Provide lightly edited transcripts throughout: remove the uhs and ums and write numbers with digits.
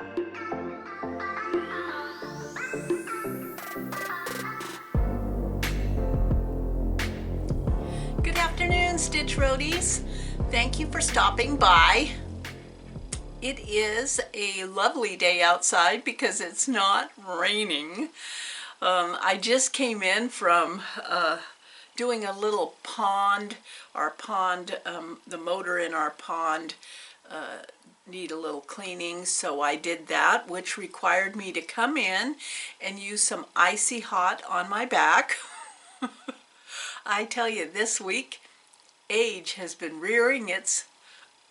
Good afternoon, Stitch Roadies. Thank you for stopping by. It is a lovely day outside because it's not raining. I just came in from doing a little pond. The motor in our pond need a little cleaning, so I did that, which required me to come in and use some icy hot on my back. I tell you, this week, age has been rearing its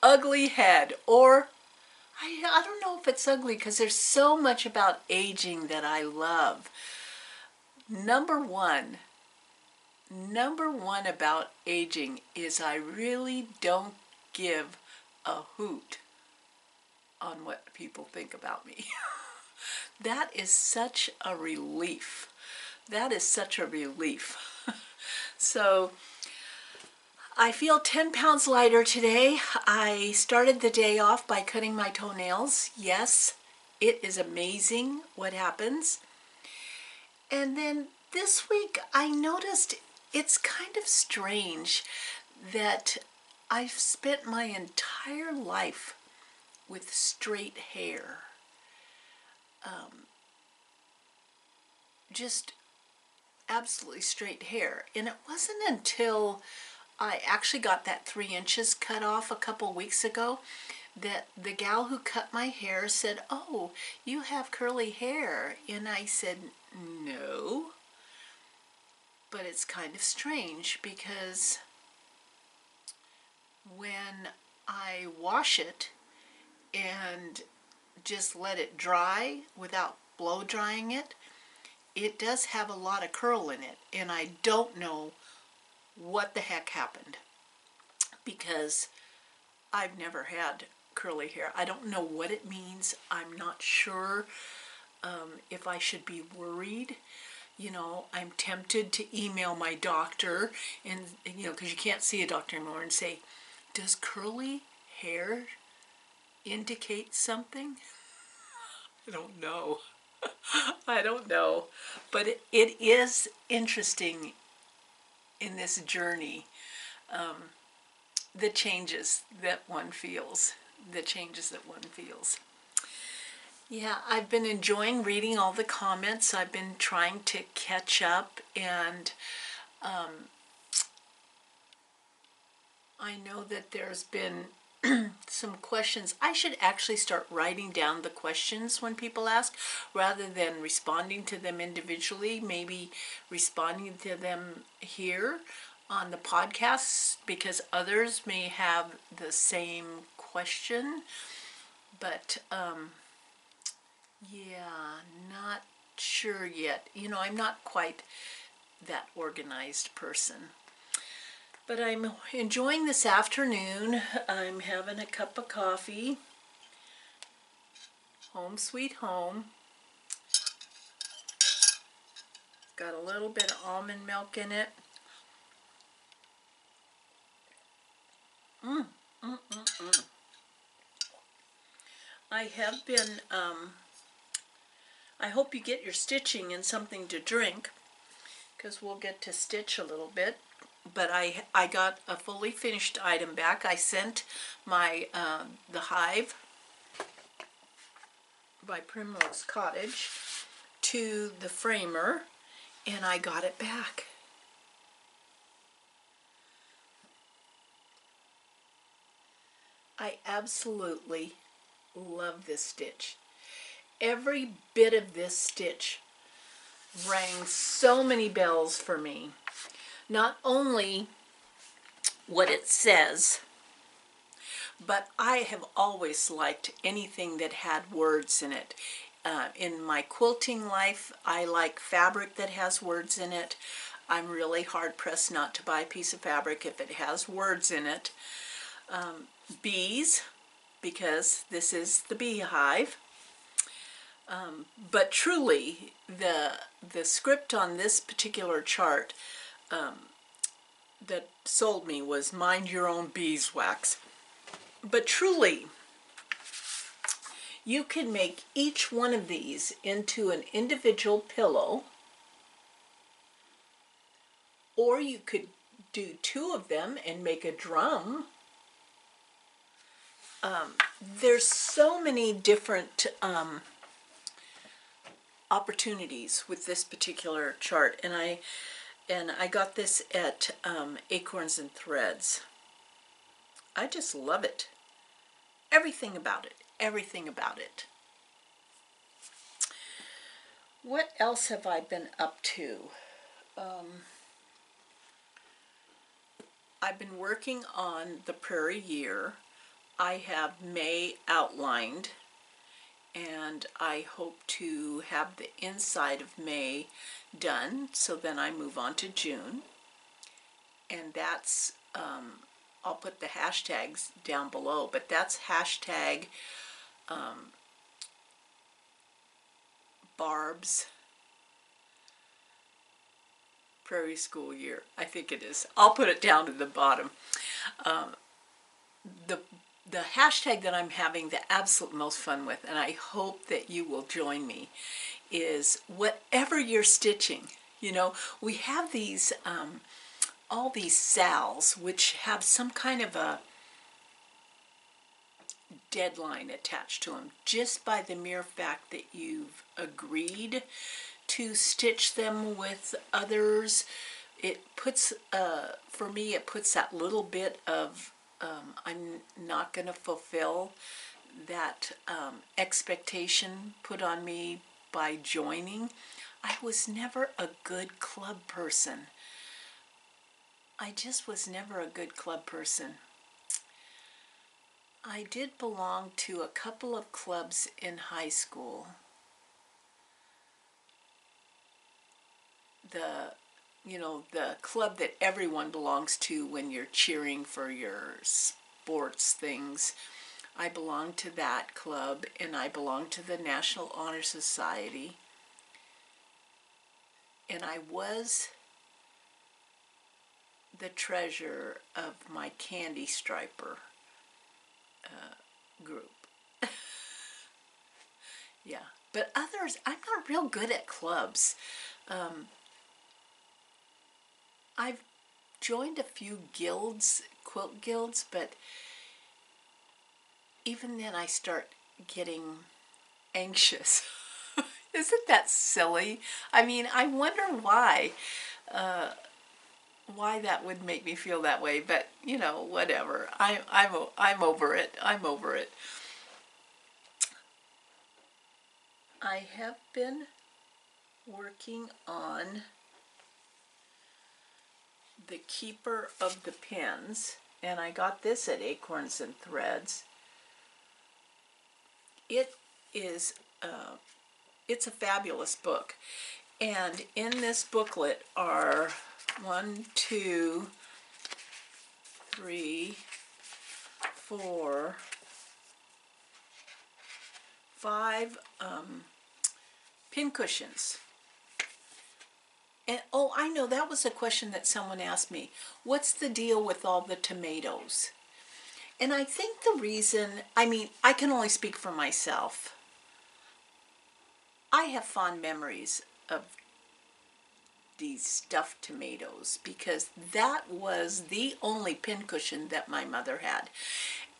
ugly head, or I don't know if it's ugly because there's so much about aging that I love. Number one about aging is I really don't give a hoot on what people think about me. That is such a relief. That is such a relief. So I feel 10 pounds lighter today. I started the day off by cutting my toenails. Yes, it is amazing what happens. And then this week I noticed it's kind of strange that I've spent my entire life with straight hair. Just absolutely straight hair. And it wasn't until I actually got that 3 inches cut off a couple weeks ago that the gal who cut my hair said, "Oh, you have curly hair." And I said, "No." But it's kind of strange because when I wash it and just let it dry without blow drying it, it does have a lot of curl in it, and I don't know what the heck happened because I've never had curly hair. I don't know what it means. I'm not sure if I should be worried. You know, I'm tempted to email my doctor and, you know, because you can't see a doctor anymore, and say, "Does curly hair indicate something?" I don't know. I don't know. But it is interesting in this journey, the changes that one feels. Yeah, I've been enjoying reading all the comments. I've been trying to catch up, and I know that there's been some questions. I should actually start writing down the questions when people ask rather than responding to them individually, maybe responding to them here on the podcast because others may have the same question. But yeah, not sure yet. You know, I'm not quite that organized person. But I'm enjoying this afternoon. I'm having a cup of coffee. Home sweet home. Got a little bit of almond milk in it. I have been, I hope you get your stitching and something to drink, because we'll get to stitch a little bit. But I got a fully finished item back. I sent my the hive by Primrose Cottage to the framer, and I got it back. I absolutely love this stitch. Every bit of this stitch rang so many bells for me. Not only what it says, but I have always liked anything that had words in it. In my quilting life, I like fabric that has words in it. I'm really hard-pressed not to buy a piece of fabric if it has words in it. Bees, because this is the beehive. But truly, the script on this particular chart that sold me was "Mind Your Own Beeswax." But truly, You can make each one of these into an individual pillow, or you could do two of them and make a drum. There's so many different opportunities with this particular chart, and I got this at Acorns and Threads. I just love it. Everything about it. Everything about it. What else have I been up to? I've been working on the Prairie Year. I have May outlined, and I hope to have the inside of May done, so then I move on to June. And that's, I'll put the hashtags down below, but that's hashtag Barb's Prairie School Year. I think it is. I'll put it down to the bottom. The hashtag that I'm having the absolute most fun with, and I hope that you will join me, is whatever you're stitching. You know, we have these all these sals which have some kind of a deadline attached to them, just by the mere fact that you've agreed to stitch them with others. It puts, for me, it puts that little bit of I'm not going to fulfill that expectation put on me by joining. I was never a good club person. I just was never a good club person. I did belong to a couple of clubs in high school. The club that everyone belongs to when you're cheering for your sports things. I belonged to that club, and I belonged to the National Honor Society. And I was the treasurer of my Candy Striper group. Yeah, but others, I'm not real good at clubs. I've joined a few guilds, quilt guilds, but even then I start getting anxious. Isn't that silly? I mean, I wonder why that would make me feel that way, but you know, whatever. I'm over it. I'm over it. I have been working on the Keeper of the Pins, and I got this at Acorns and Threads. It is it's a fabulous book, and in this booklet are 1, 2, 3, 4, 5 pin cushions. And oh, I know, that was a question that someone asked me. What's the deal with all the tomatoes? And I think the reason, I mean, I can only speak for myself. I have fond memories of these stuffed tomatoes because that was the only pincushion that my mother had.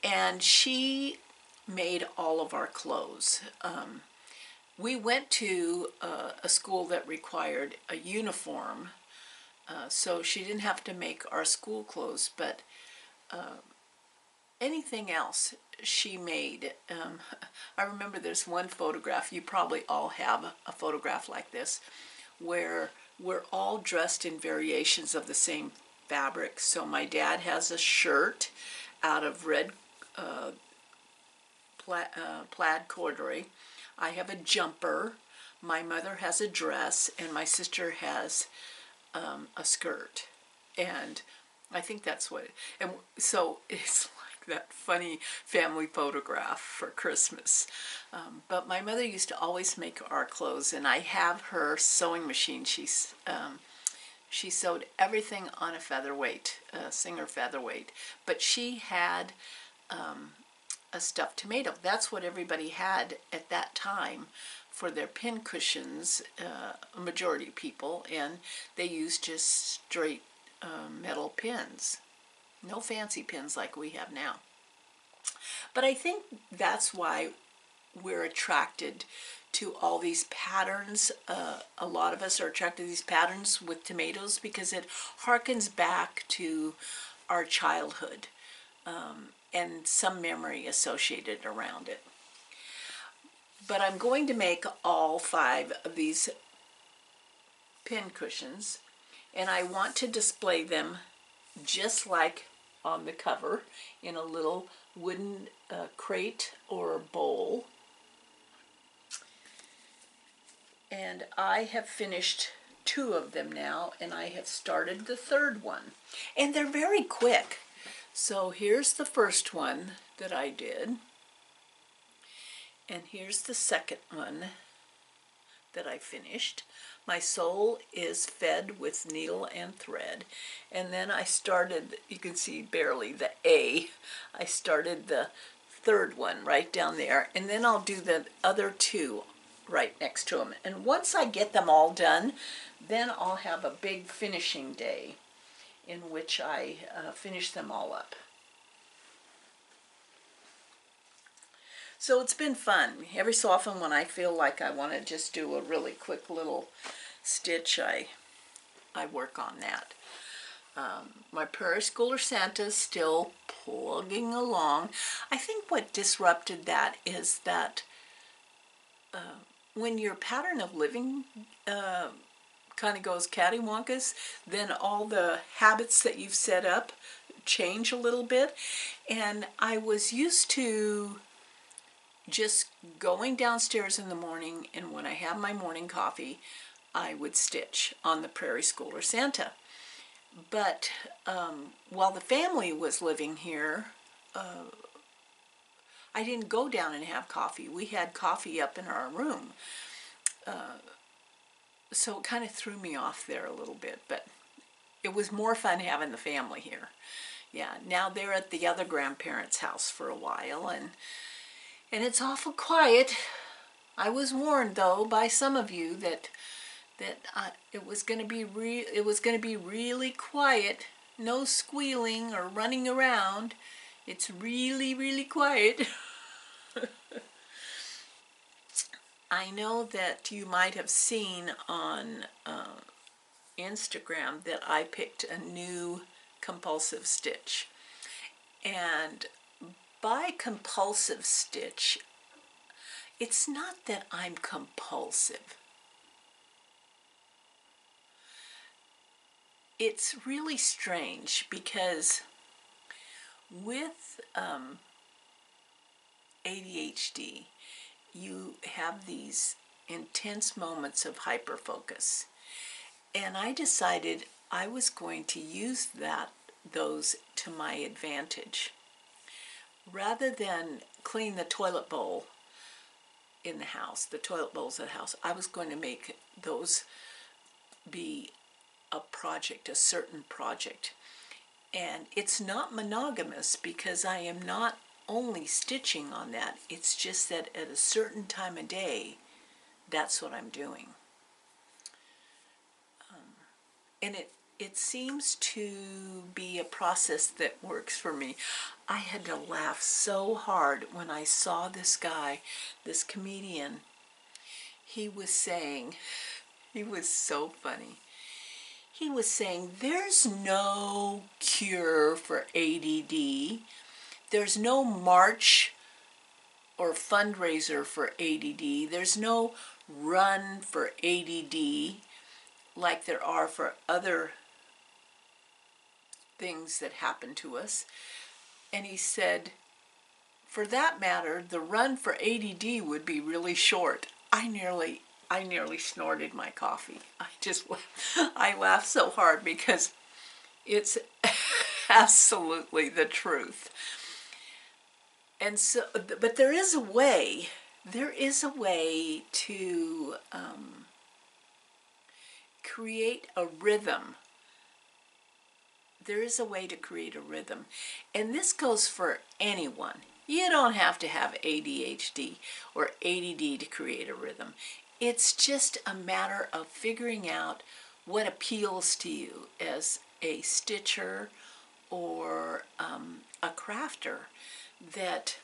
And she made all of our clothes. We went to a school that required a uniform, so she didn't have to make our school clothes, but anything else she made. I remember there's one photograph, you probably all have a photograph like this, where we're all dressed in variations of the same fabric. So my dad has a shirt out of red plaid corduroy. I have a jumper, my mother has a dress, and my sister has a skirt. And I think that's what, and so it's like that funny family photograph for Christmas. But my mother used to always make our clothes, and I have her sewing machine. She sewed everything on a featherweight, Singer featherweight. But she had a stuffed tomato. That's what everybody had at that time for their pin cushions, a majority of people, and they used just straight metal pins. No fancy pins like we have now. But I think that's why we're attracted to all these patterns. A lot of us are attracted to these patterns with tomatoes because it harkens back to our childhood and some memory associated around it. But I'm going to make all 5 of these pin cushions, and I want to display them just like on the cover in a little wooden crate or bowl. And I have finished 2 of them now, and I have started the 3rd one. And they're very quick. So here's the first one that I did. And here's the second one that I finished. My sole is fed with needle and thread. And then I started, you can see barely the A. I started the 3rd one right down there. And then I'll do the other 2 right next to them. And once I get them all done, then I'll have a big finishing day in which I finish them all up. So it's been fun. Every so often when I feel like I want to just do a really quick little stitch, I work on that. My Prairie Schooler Santa is still plugging along. I think what disrupted that is that when your pattern of living kind of goes cattywampus, then all the habits that you've set up change a little bit. And I was used to just going downstairs in the morning, and when I have my morning coffee, I would stitch on the Prairie Schooler Santa. But while the family was living here, I didn't go down and have coffee. We had coffee up in our room. So it kind of threw me off there a little bit, but it was more fun having the family here. Yeah, now they're at the other grandparents' house for a while, and it's awful quiet. I was warned though by some of you that it was going to be really quiet. No squealing or running around. It's really, really quiet. I know that you might have seen on Instagram that I picked a new compulsive stitch. And by compulsive stitch, it's not that I'm compulsive. It's really strange because with ADHD, you have these intense moments of hyperfocus. And I decided I was going to use those to my advantage. Rather than clean the toilet bowl in the house, the toilet bowls at the house, I was going to make those be a project, a certain project. And it's not monogamous because I am not only stitching on that. It's just that at a certain time of day, that's what I'm doing. And it seems to be a process that works for me. I had to laugh so hard when I saw this guy, this comedian. He was saying, he was so funny. He was saying, there's no cure for ADD. There's no march or fundraiser for ADD. There's no run for ADD like there are for other things that happen to us. And he said, for that matter, the run for ADD would be really short. I nearly snorted my coffee. I laughed so hard because it's absolutely the truth. And so, but there is a way to create a rhythm. There is a way to create a rhythm. And this goes for anyone. You don't have to have ADHD or ADD to create a rhythm. It's just a matter of figuring out what appeals to you as a stitcher or a crafter. That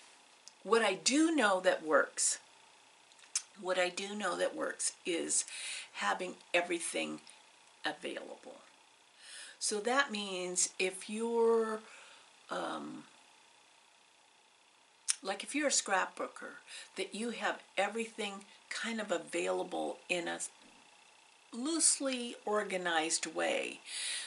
what I do know that works is having everything available. So that means if you're like if you're a scrapbooker, that you have everything kind of available in a loosely organized way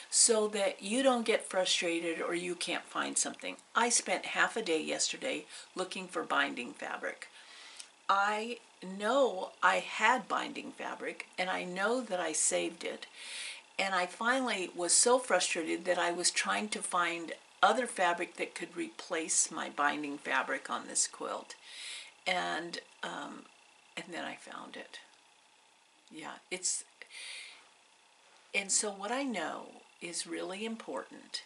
so that you don't get frustrated or you can't find something. I spent half a day yesterday looking for binding fabric. I know I had binding fabric and I know that I saved it, and I finally was so frustrated that I was trying to find other fabric that could replace my binding fabric on this quilt, and then I found it. Yeah, and so what I know is really important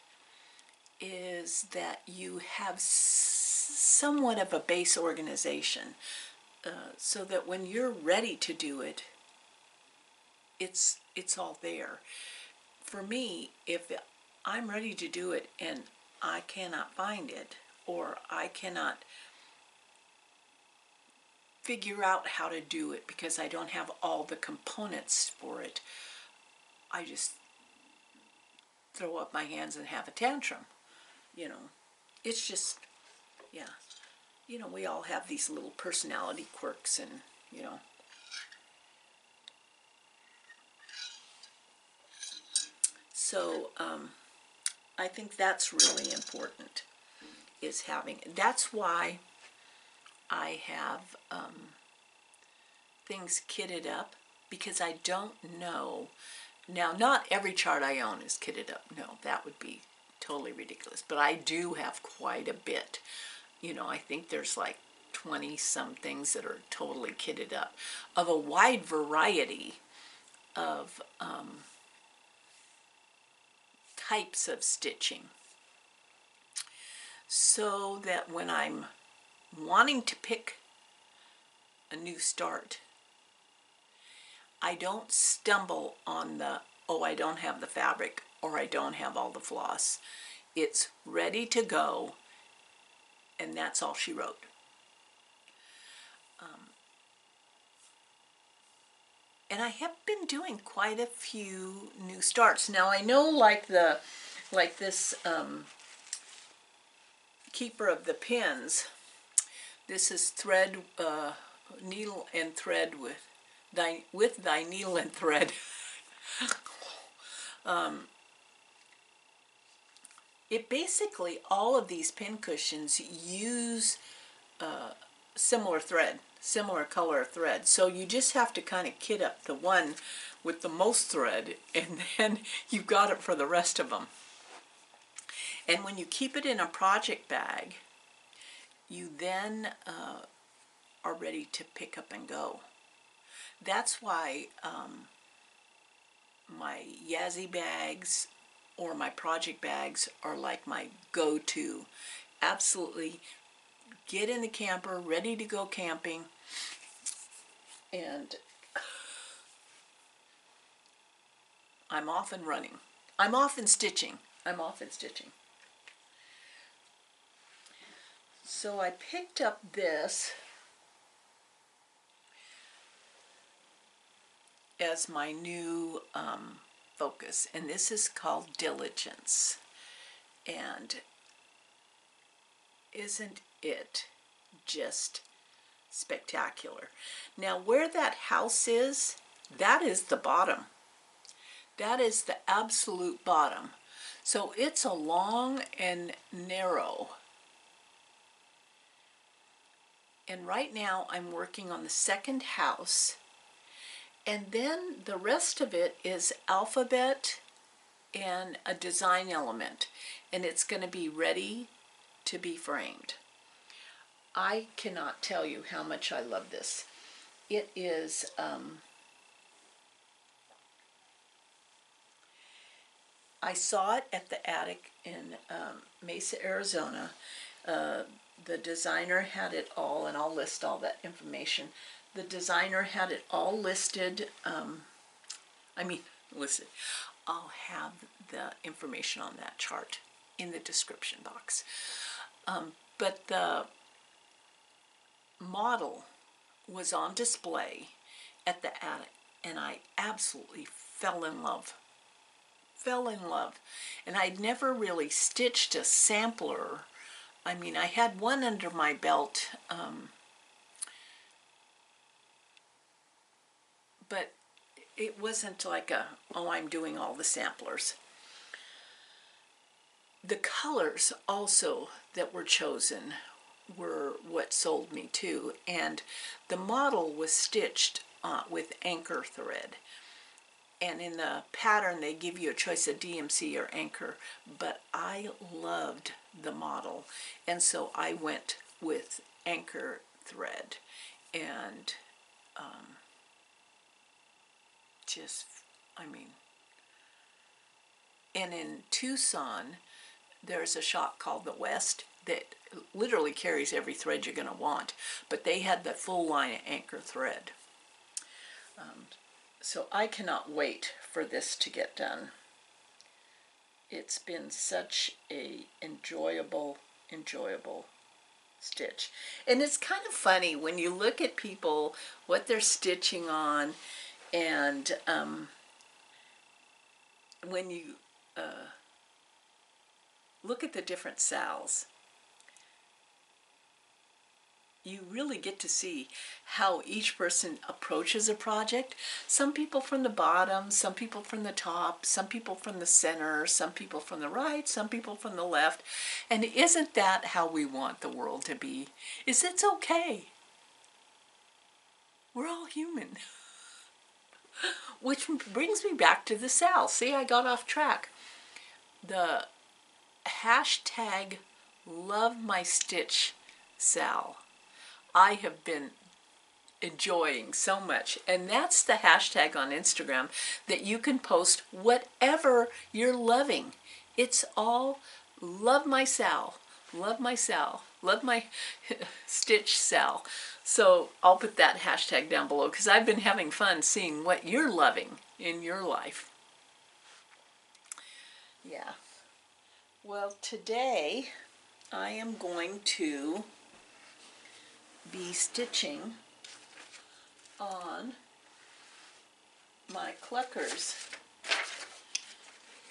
is that you have somewhat of a base organization, so that when you're ready to do it, it's all there. For me, if I'm ready to do it and I cannot find it, or I cannot figure out how to do it because I don't have all the components for it, I just throw up my hands and have a tantrum. You know, it's just, yeah. You know, we all have these little personality quirks, and, you know. So, I think that's really important, is having, that's why I have things kitted up, because I don't know. Now, not every chart I own is kitted up. No, that would be totally ridiculous. But I do have quite a bit. You know, I think there's like 20 some things that are totally kitted up, of a wide variety of types of stitching, so that when I'm wanting to pick a new start, I don't stumble on the, oh, I don't have the fabric, or I don't have all the floss. It's ready to go, and that's all she wrote. And I have been doing quite a few new starts. Now I know, like this Keeper of the Pins, this is thread, needle and thread with thy needle and thread. It basically, all of these pin cushions use similar thread, similar color thread. So you just have to kind of kit up the one with the most thread, and then you've got it for the rest of them. And when you keep it in a project bag, you then are ready to pick up and go. That's why my Yazzie bags or my project bags are like my go-to. Absolutely, get in the camper, ready to go camping, and I'm off and running. I'm off and stitching. So I picked up this as my new focus, and this is called Diligence. And isn't it just spectacular? Now, where that house is, that is the bottom. That is the absolute bottom. So it's a long and narrow. And right now I'm working on the second house, and then the rest of it is alphabet and a design element, and it's going to be ready to be framed. I cannot tell you how much I love this. It is I saw it at the attic in Mesa, Arizona. the designer had it all, and I'll list all that information. The designer had it all listed, listed. I'll have the information on that chart in the description box. But the model was on display at the attic, and I absolutely fell in love. And I'd never really stitched a sampler. I mean, I had one under my belt, but it wasn't like I'm doing all the samplers. The colors also that were chosen were what sold me too, and the model was stitched with anchor thread. And in the pattern they give you a choice of DMC or anchor, but I loved the model, and so I went with anchor thread. And and in Tucson there's a shop called the West that literally carries every thread you're going to want, but they had the full line of anchor thread. So I cannot wait for this to get done. It's been such a enjoyable stitch. And it's kind of funny when you look at people, what they're stitching on, and when you look at the different sals, you really get to see how each person approaches a project. Some people from the bottom, some people from the top, some people from the center, some people from the right, some people from the left. And isn't that how we want the world to be? It's okay. We're all human. Which brings me back to the sal. See, I got off track. The hashtag #LoveMyStitch sal I have been enjoying so much, and that's the hashtag on Instagram that you can post whatever you're loving. It's all love my sal, love my sal, love my stitch sal. So I'll put that hashtag down below because I've been having fun seeing what you're loving in your life. Yeah. Well, today I am going to be stitching on my cluckers.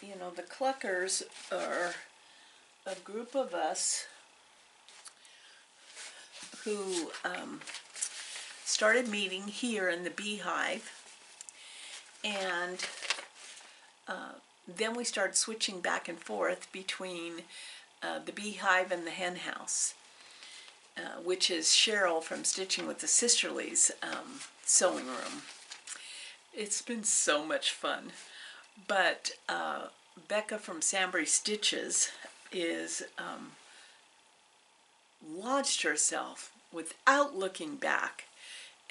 You know, the cluckers are a group of us who started meeting here in the beehive, and then we started switching back and forth between the beehive and the hen house. Which is Cheryl from Stitching with the Sisterlies sewing room. It's been so much fun. But Becca from SamBrie Stitches is launched herself without looking back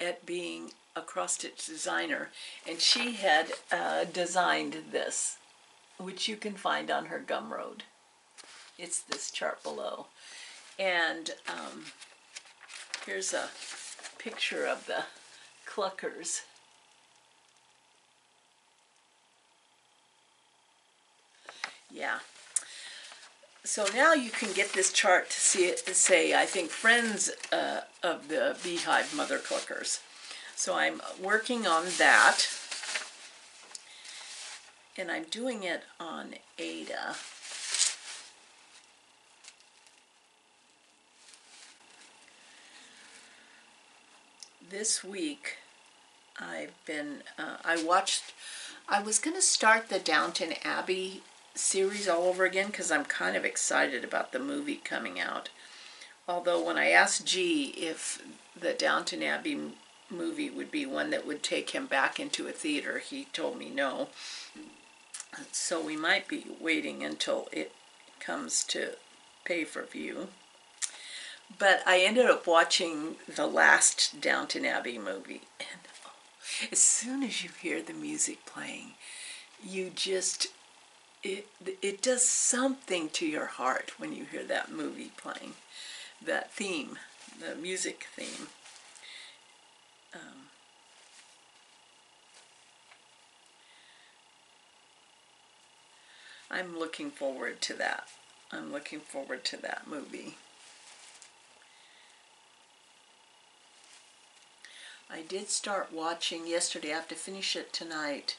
at being a cross-stitch designer, and she had designed this, which you can find on her Gumroad. It's this chart below. And here's a picture of the cluckers. Yeah. So now you can get this chart to see it to say, I think, friends of the beehive mother cluckers. So I'm working on that. And I'm doing it on Ada. This week I've been, I was going to start the Downton Abbey series all over again because I'm kind of excited about the movie coming out. Although when I asked G if the Downton Abbey movie would be one that would take him back into a theater, he told me no. So we might be waiting until it comes to pay-per-view. But I ended up watching the last Downton Abbey movie, and as soon as you hear the music playing, you just, it does something to your heart when you hear that movie playing. that theme, the music theme. I'm looking forward to that. I'm looking forward to that movie. I did start watching yesterday. I have to finish it tonight.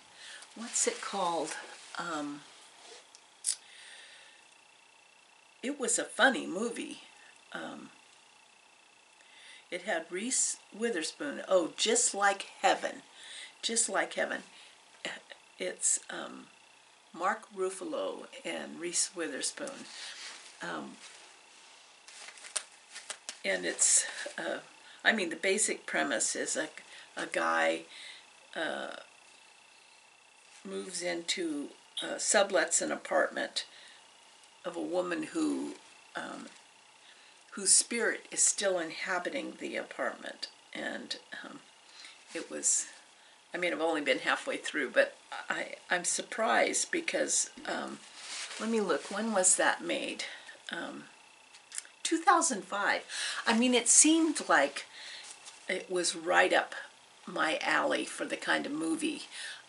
What's it called? It was a funny movie. It had Reese Witherspoon. Oh, Just Like Heaven. Just Like Heaven. It's Mark Ruffalo and Reese Witherspoon. And it's, I mean, the basic premise is a guy moves into, sublets an apartment of a woman whose spirit is still inhabiting the apartment. And it was, I mean, I've only been halfway through, but I'm surprised because, let me look, when was that made? 2005. I mean, it seemed like it was right up my alley for the kind of movie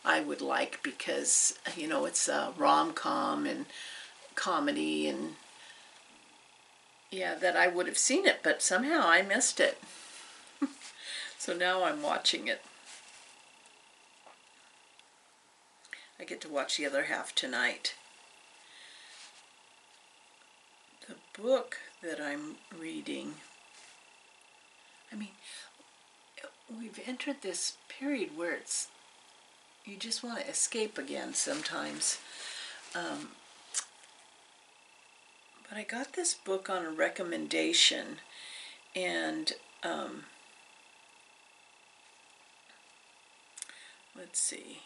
I would like because, you know, it's a rom-com and comedy and, yeah, that I would have seen it, but somehow I missed it. So now I'm watching it. I get to watch the other half tonight. The book that I'm reading, I mean, we've entered this period where it's, you just want to escape again sometimes. But I got this book on a recommendation, and let's see.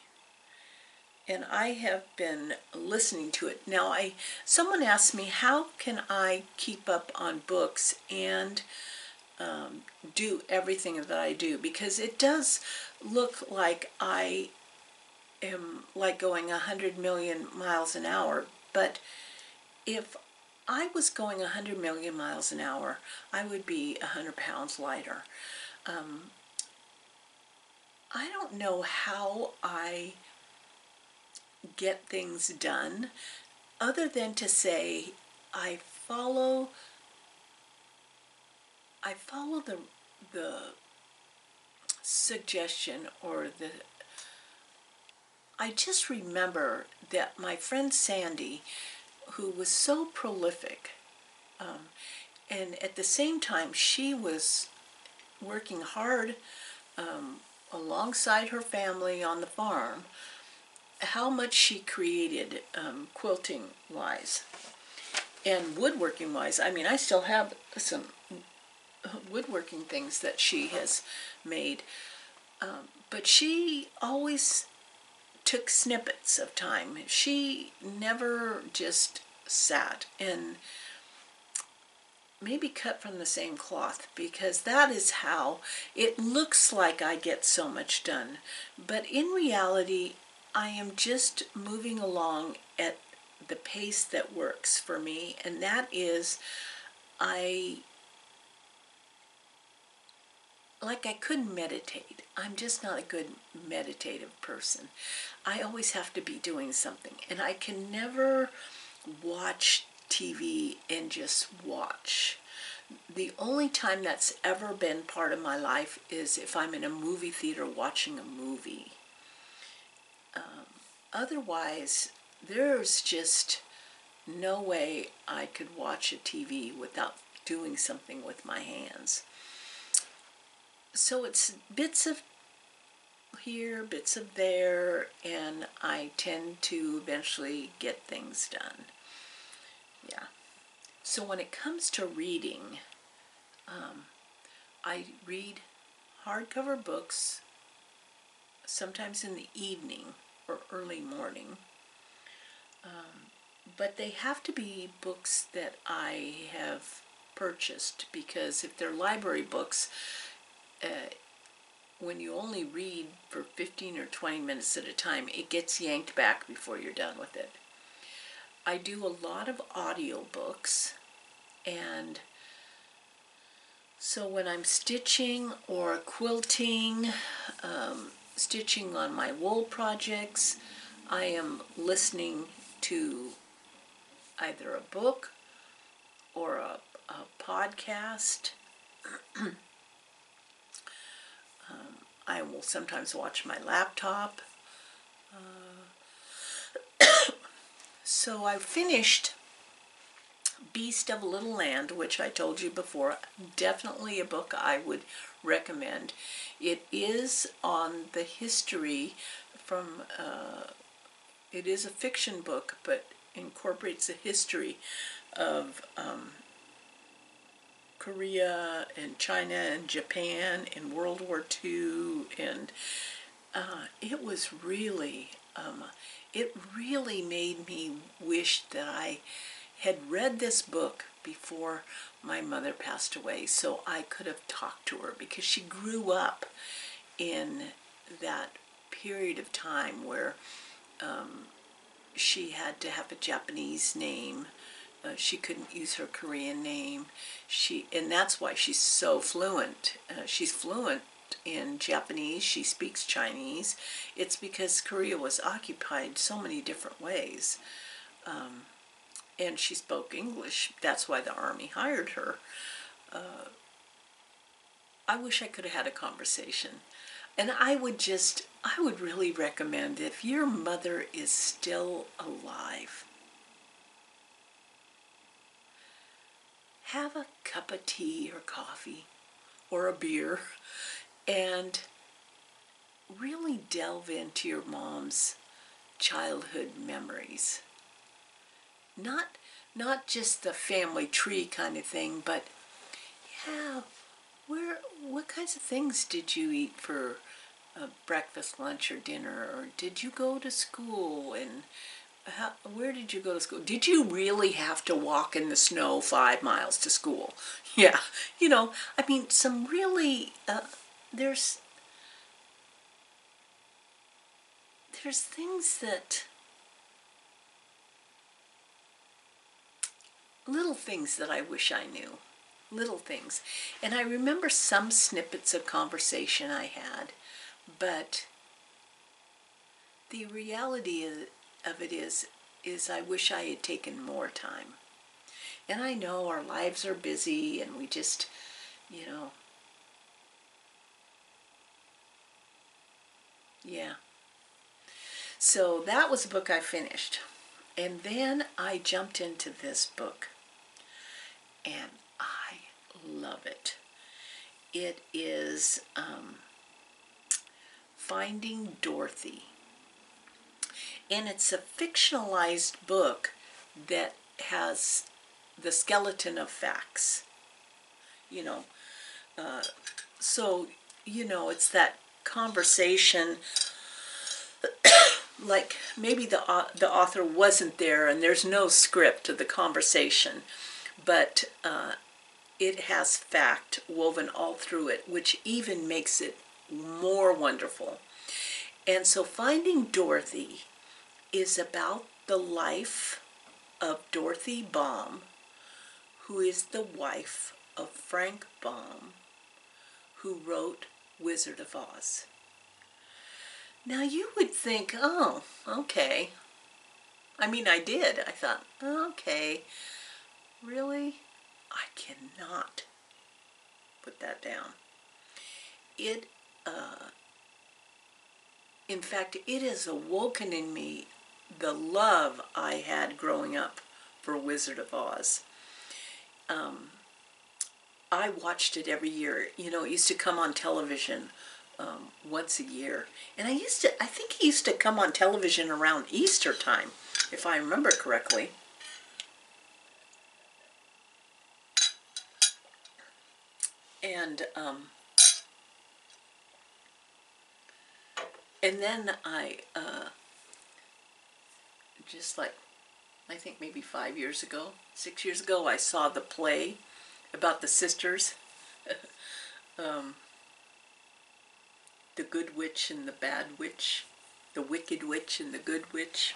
And I have been listening to it. Now, someone asked me, how can I keep up on books and do everything that I do? Because it does look like I am like going 100 million miles an hour. But if I was going 100 million miles an hour, I would be 100 pounds lighter. I don't know how I get things done other than to say I follow the suggestion, or I just remember that my friend Sandy, who was so prolific, and at the same time she was working hard alongside her family on the farm, how much she created quilting wise and woodworking wise. I mean, I still have some woodworking things that she has made, but she always took snippets of time. She never just sat and maybe cut from the same cloth, because that is how it looks like I get so much done. But in reality, I am just moving along at the pace that works for me, and that is, I couldn't meditate. I'm just not a good meditative person. I always have to be doing something, and I can never watch TV and just watch. The only time that's ever been part of my life is if I'm in a movie theater watching a movie. Otherwise, there's just no way I could watch a TV without doing something with my hands. So it's bits of here, bits of there, and I tend to eventually get things done. Yeah. So when it comes to reading, I read hardcover books, sometimes in the evening or early morning. But they have to be books that I have purchased, because if they're library books, when you only read for 15 or 20 minutes at a time, it gets yanked back before you're done with it. I do a lot of audiobooks, and So when I'm stitching or quilting, stitching on my wool projects, I am listening to either a book or a podcast. I will sometimes watch my laptop. So I finished Beast of a Little Land, which I told you before. Definitely a book I would recommend. It is on the history from, it is a fiction book, but incorporates the history of Korea and China and Japan in World War II, and it was really, it really made me wish that I had read this book before my mother passed away, so I could have talked to her, because she grew up in that period of time where she had to have a Japanese name. She couldn't use her Korean name. And that's why she's so fluent. She's fluent in Japanese. She speaks Chinese. It's because Korea was occupied so many different ways. And she spoke English. That's why the army hired her. I wish I could have had a conversation. And I would really recommend, if your mother is still alive, have a cup of tea or coffee or a beer and really delve into your mom's childhood memories. Not just the family tree kind of thing, but yeah, what kinds of things did you eat for breakfast, lunch, or dinner? Or did you go to school? And where did you go to school? Did you really have to walk in the snow 5 miles to school? Yeah, I mean, some really, there's things that, little things that I wish I knew. Little things. And I remember some snippets of conversation I had, but the reality of it is I wish I had taken more time. And I know our lives are busy and we just, yeah. So that was a book I finished. And then I jumped into this book. And I love it. It is Finding Dorothy. And it's a fictionalized book that has the skeleton of facts. So, it's that conversation, like maybe the author wasn't there and there's no script to the conversation, but it has fact woven all through it, which even makes it more wonderful. And so Finding Dorothy is about the life of Dorothy Baum, who is the wife of Frank Baum, who wrote Wizard of Oz. Now you would think, oh, okay. I mean, I did. I thought, okay, really? I cannot put that down. In fact, it has awoken in me the love I had growing up for Wizard of Oz. I watched it every year. It used to come on television once a year. And I think he used to come on television around Easter time, if I remember correctly. And then I, I think maybe 5 years ago, 6 years ago, I saw the play about the sisters, the good witch and the bad witch, the wicked witch and the good witch.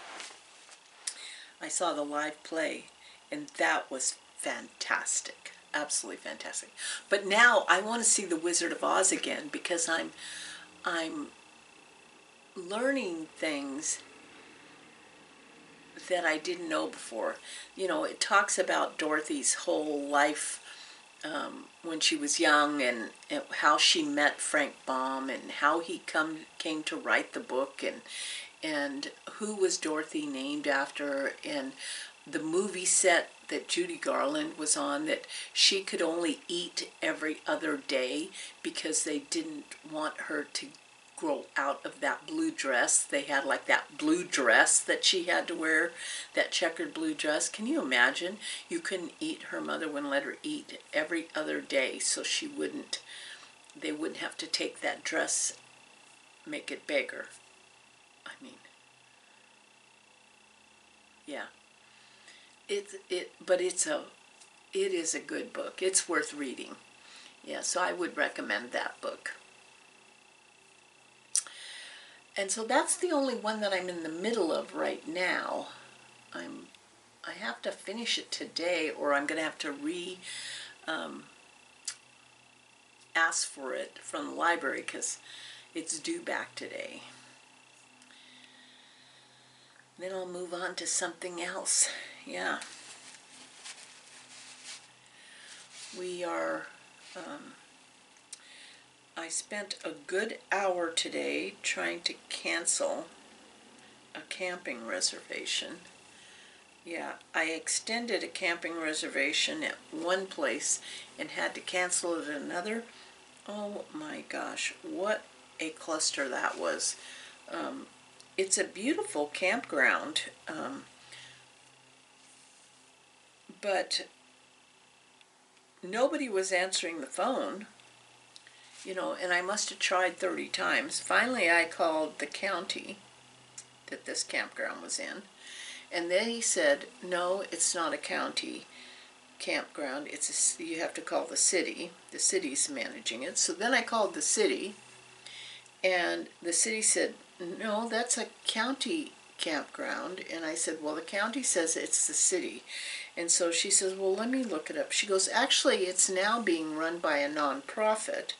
I saw the live play, and that was fantastic. absolutely fantastic. But now I want to see The Wizard of Oz again, because I'm learning things that I didn't know before. You know, it talks about Dorothy's whole life when she was young, and how she met Frank Baum, and how he came to write the book, and who was Dorothy named after, and the movie set that Judy Garland was on, that she could only eat every other day because they didn't want her to grow out of that blue dress. They had like that blue dress that she had to wear, that checkered blue dress. Can you imagine? You couldn't eat, her mother wouldn't let her eat every other day, so they wouldn't have to take that dress, make it bigger. I mean, yeah. But it is a good book. It's worth reading. Yeah, so I would recommend that book. And so that's the only one that I'm in the middle of right now. I have to finish it today, or I'm going to have to ask for it from the library, because it's due back today. Then I'll move on to something else. Yeah. We are, I spent a good hour today trying to cancel a camping reservation. Yeah, I extended a camping reservation at one place and had to cancel it at another. Oh my gosh, what a cluster that was. It's a beautiful campground, but nobody was answering the phone, you know, and I must have tried 30 times. Finally, I called the county that this campground was in, and then he said, no, it's not a county campground, you have to call the city. The city's managing it. So then I called the city, and the city said, no, that's a county campground. And I said, well, the county says it's the city. And so she says, well, let me look it up. She goes, actually, it's now being run by a nonprofit,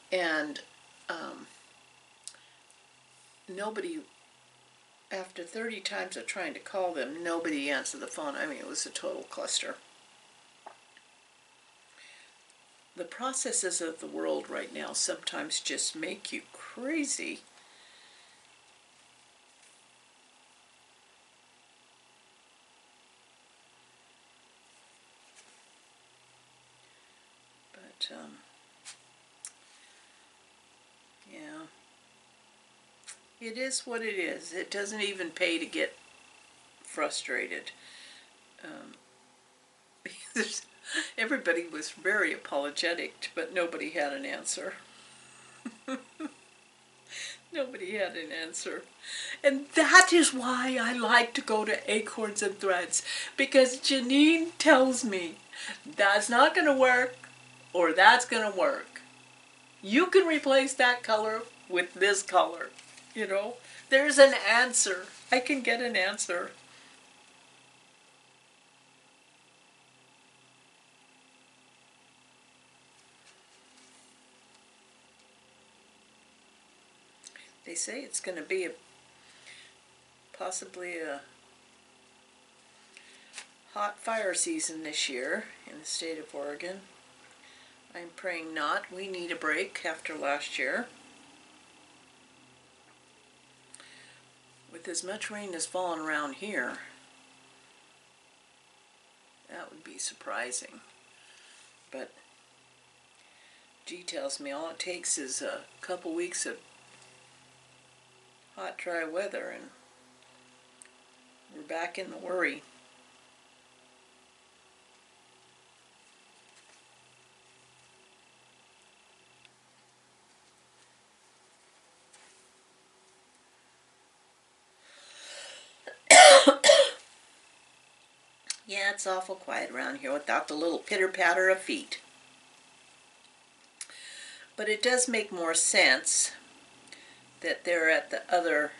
and nobody, after 30 times of trying to call them, nobody answered the phone. I mean, it was a total cluster. The processes of the world right now sometimes just make you crazy. But, yeah. It is what it is. It doesn't even pay to get frustrated. Everybody was very apologetic, but nobody had an answer. Nobody had an answer. And that is why I like to go to Acorns and Threads, because Janine tells me that's not going to work, or that's going to work. You can replace that color with this color. You know, there's an answer. I can get an answer. They say it's going to be possibly a hot fire season this year in the state of Oregon. I'm praying not. We need a break after last year. With as much rain as fallen around here, that would be surprising. But G tells me all it takes is a couple weeks of hot, dry weather, and we're back in the worry. Yeah, it's awful quiet around here without the little pitter-patter of feet. But it does make more sense that they're at the other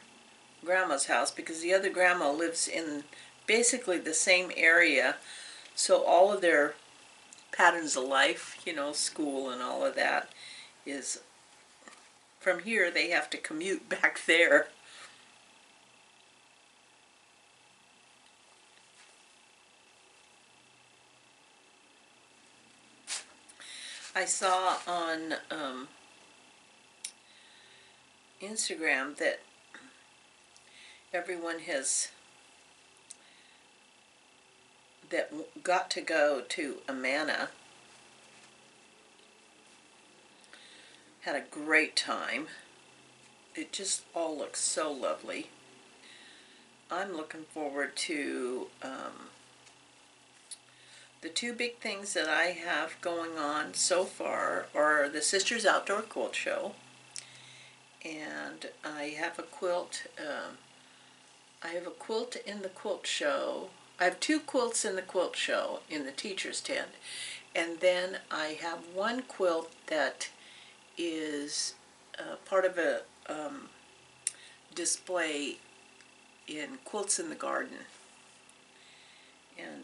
grandma's house, because the other grandma lives in basically the same area, so all of their patterns of life, you know, school and all of that, is from here they have to commute back there. I saw on Instagram that everyone that got to go to Amana had a great time. It just all looks so lovely. I'm looking forward to the two big things that I have going on so far are the Sisters Outdoor Quilt Show, and I have a quilt. I have a quilt in the quilt show. I have two quilts in the quilt show in the teacher's tent, and then I have one quilt that is part of a display in Quilts in the Garden, and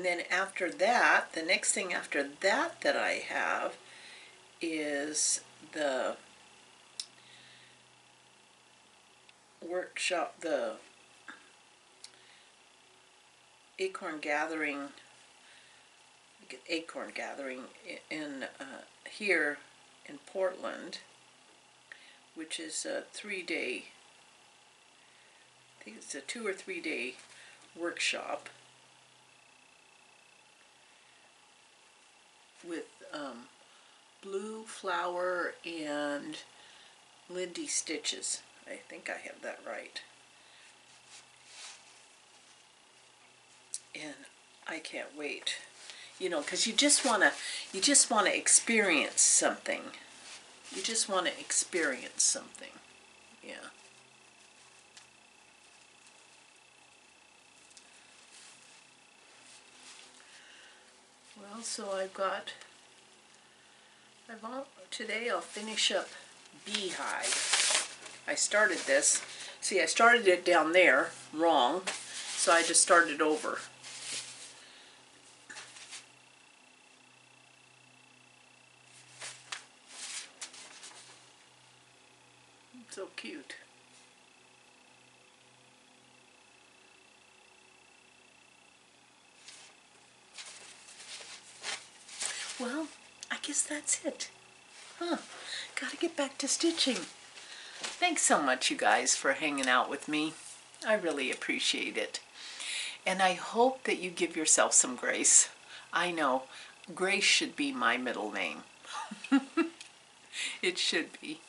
then after that, the next thing after that that I have is the workshop, the acorn gathering in here in Portland, which is a 3-day, I think it's a 2 or 3 day workshop with Blue Flower and Lindy Stitches. I think I have that right. And I can't wait. You know, because you just want to experience something. You just want to experience something. Yeah. Well, so today I'll finish up Beehive. I started this. See, I started it down there wrong, so I just started over. So cute. Well, I guess that's it. Gotta get back to stitching. Thanks so much, you guys, for hanging out with me. I really appreciate it. And I hope that you give yourself some grace. I know, Grace should be my middle name. It should be.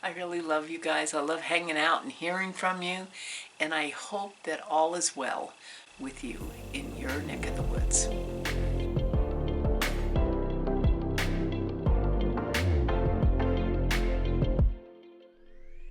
I really love you guys. I love hanging out and hearing from you. And I hope that all is well with you in your neck of the woods.